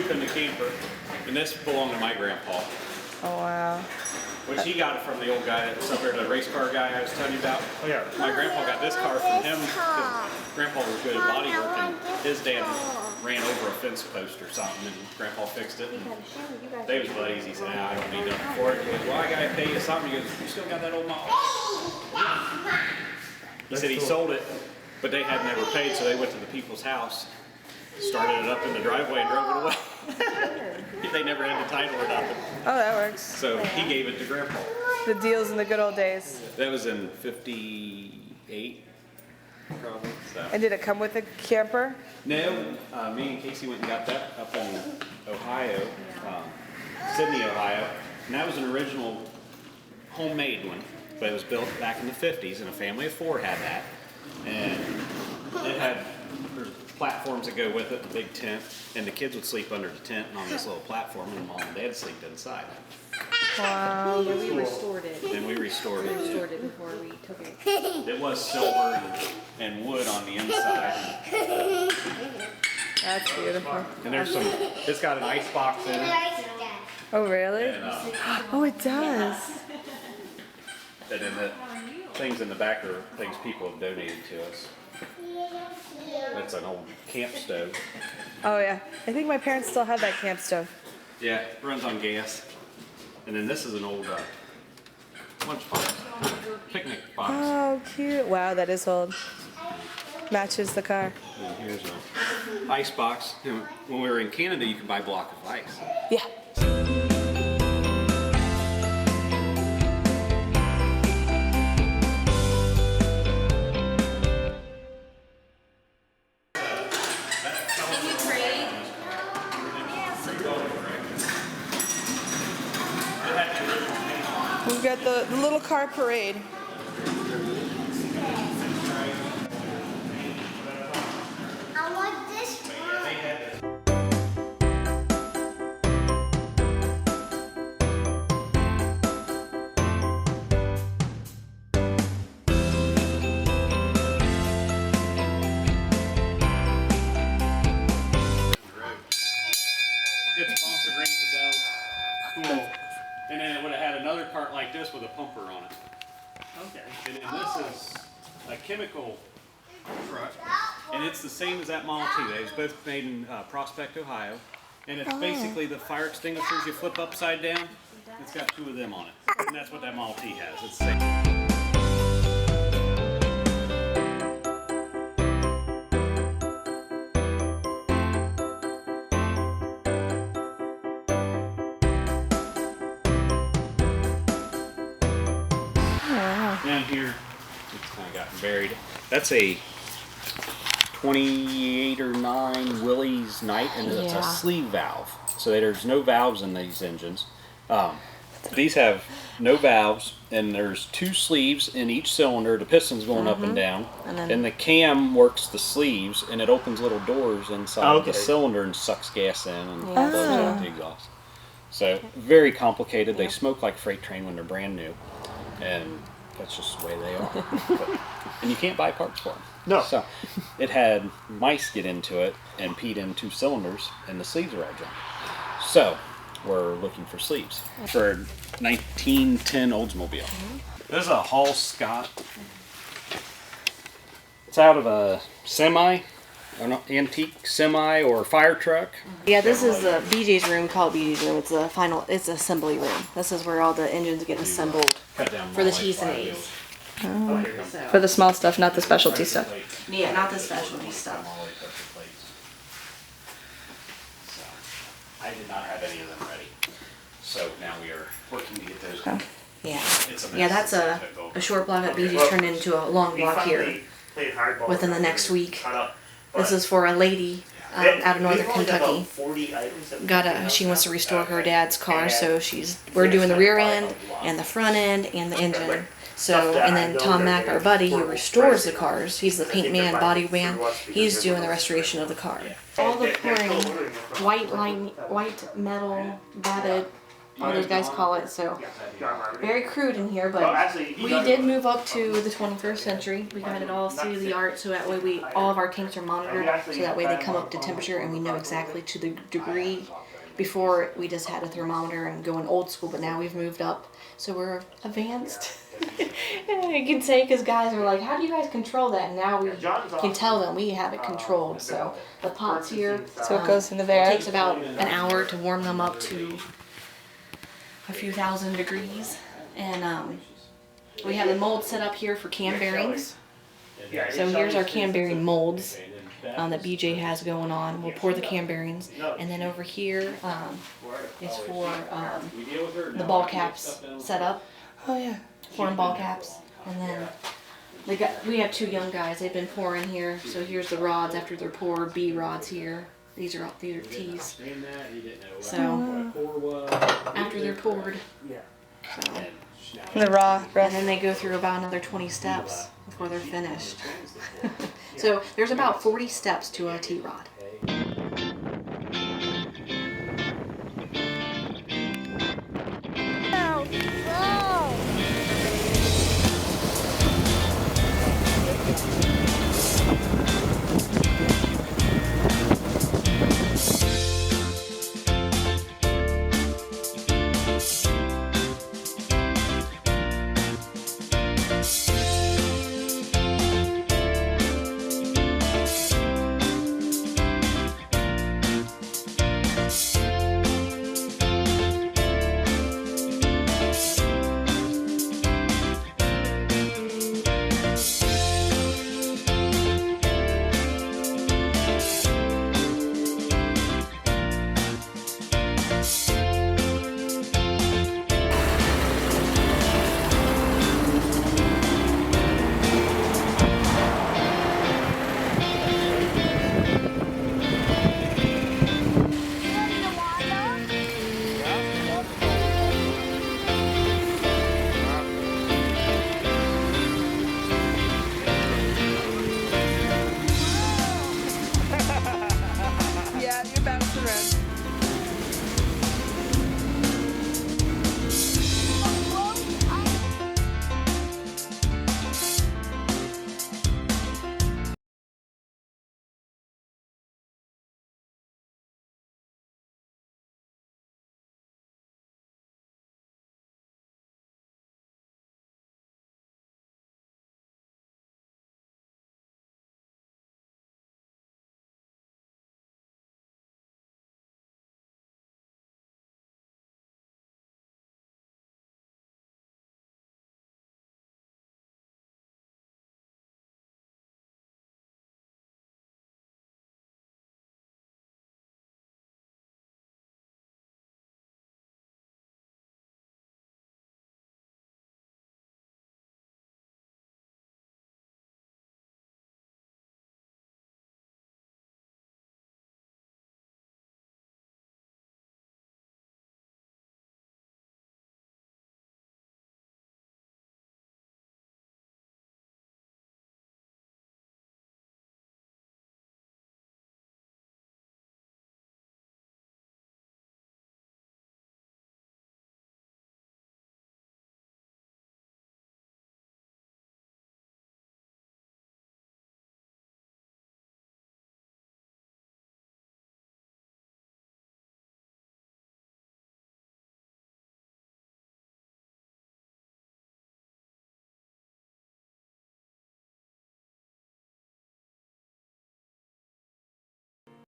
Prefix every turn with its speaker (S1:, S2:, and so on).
S1: sleep in the camper. And this belonged to my grandpa.
S2: Oh, wow.
S1: Which he got it from the old guy that was up there, the race car guy I was telling you about.
S3: Oh, yeah.
S1: My grandpa got this car from him because Grandpa was good at body work, and his dad ran over a fence post or something, and Grandpa fixed it. And they was buddies. He said, I don't need nothing for it. He goes, well, I gotta pay you something. He goes, you still got that old model? He said he sold it, but they had never paid, so they went to the people's house, started it up in the driveway, and drove it away. They never had the title or nothing.
S2: Oh, that works.
S1: So he gave it to Grandpa.
S2: The deals in the good old days.
S1: That was in '58, probably. So.
S2: And did it come with a camper?
S1: No, me and Casey went and got that up in Ohio, Sydney, Ohio. And that was an original homemade one, but it was built back in the 50s, and a family of 4 had that. And it had platforms that go with it, a big tent, and the kids would sleep under the tent and on this little platform, and mom and dad slept inside.
S2: Wow.
S4: Yeah, we restored it.
S1: And we restored it.
S4: We restored it before we took it.
S1: It was silver and wood on the inside.
S2: That's beautiful.
S1: And there's some, it's got an ice box in it.
S2: Oh, really?
S1: And,
S2: Oh, it does.
S1: and then the things in the back are things people have donated to us. That's an old camp stove.
S2: Oh, yeah. I think my parents still have that camp stove.
S1: Yeah, it runs on gas. And then this is an old lunchbox, picnic box.
S2: Oh, cute. Wow, that is old. Matches the car.
S1: And here's an ice box. And when we were in Canada, you could buy a block of ice.
S2: Yeah. We've got the little car parade.
S5: I want this one.
S1: It's bumps and rings the bells. Cool. And then it would have had another cart like this with a pumper on it.
S3: Okay.
S1: And then this is a chemical truck, and it's the same as that Model T. They was both made in Prospect, Ohio, and it's basically the fire extinguishers you flip upside down. It's got 2 of them on it, and that's what that Model T has. It's the same. Down here, it's kind of gotten buried. That's a 28 or 9 Willys Knight, and it's a sleeve valve. So there's no valves in these engines. These have no valves, and there's 2 sleeves in each cylinder. The piston's going up and down, and the cam works the sleeves, and it opens little doors inside the cylinder and sucks gas in and blows out the exhaust. So very complicated. They smoke like freight train when they're brand new, and that's just the way they are. And you can't buy parts for them.
S3: No.
S1: So it had mice get into it and peed in 2 cylinders, and the sleeves are all junk. So we're looking for sleeves for a 1910 Oldsmobile. This is a Hall Scott. It's out of a semi, an antique semi or fire truck.
S4: Yeah, this is the BJ's room. We call it BJ's room. It's the final. It's assembly room. This is where all the engines get assembled
S1: Cut down
S4: for the
S1: Molly
S4: T's and
S1: Fly
S4: A's.
S2: For the small stuff, not the specialty stuff.
S4: Yeah, not the specialty stuff.
S1: So, I did not have any of them ready. So now we are working to get those.
S2: Oh.
S4: Yeah.
S1: It's a mess.
S4: Yeah, that's a short block that BJ's turned into a long block here within the next week. This is for a lady out of northern Kentucky. She wants to restore her dad's car, so we're doing the rear end and the front end and the engine. So, and then Tom Mack, our buddy, who restores the cars, he's the paint man, body man, he's doing the restoration of the car. All the pouring white metal batted all those guys call it. So very crude in here, but we did move up to the 21st century. We got it all state of the art, so that way all of our tanks are monitored, so that way they come up to temperature and we know exactly to the degree. Before we just had a thermometer and going old school, but now we've moved up, so we're advanced. I can say, because guys are like, how do you guys control that? And now we can tell them we have it controlled. So the pots here,
S2: So it goes in the van.
S4: It takes about an hour to warm them up to a few thousand degrees, and we have the mold set up here for cam bearings. So here's our cam bearing molds that BJ has going on. We'll pour the cam bearings, and then over here is for the ball caps set up.
S2: Oh yeah.
S4: Pouring ball caps, and then we have 2 young guys. They've been pouring here. So here's the rods after they're poured. B rods here. These are T's. So after they're poured, so.
S2: The raw.
S4: And then they go through about another 20 steps before they're finished. So there's about 40 steps to a T-rod.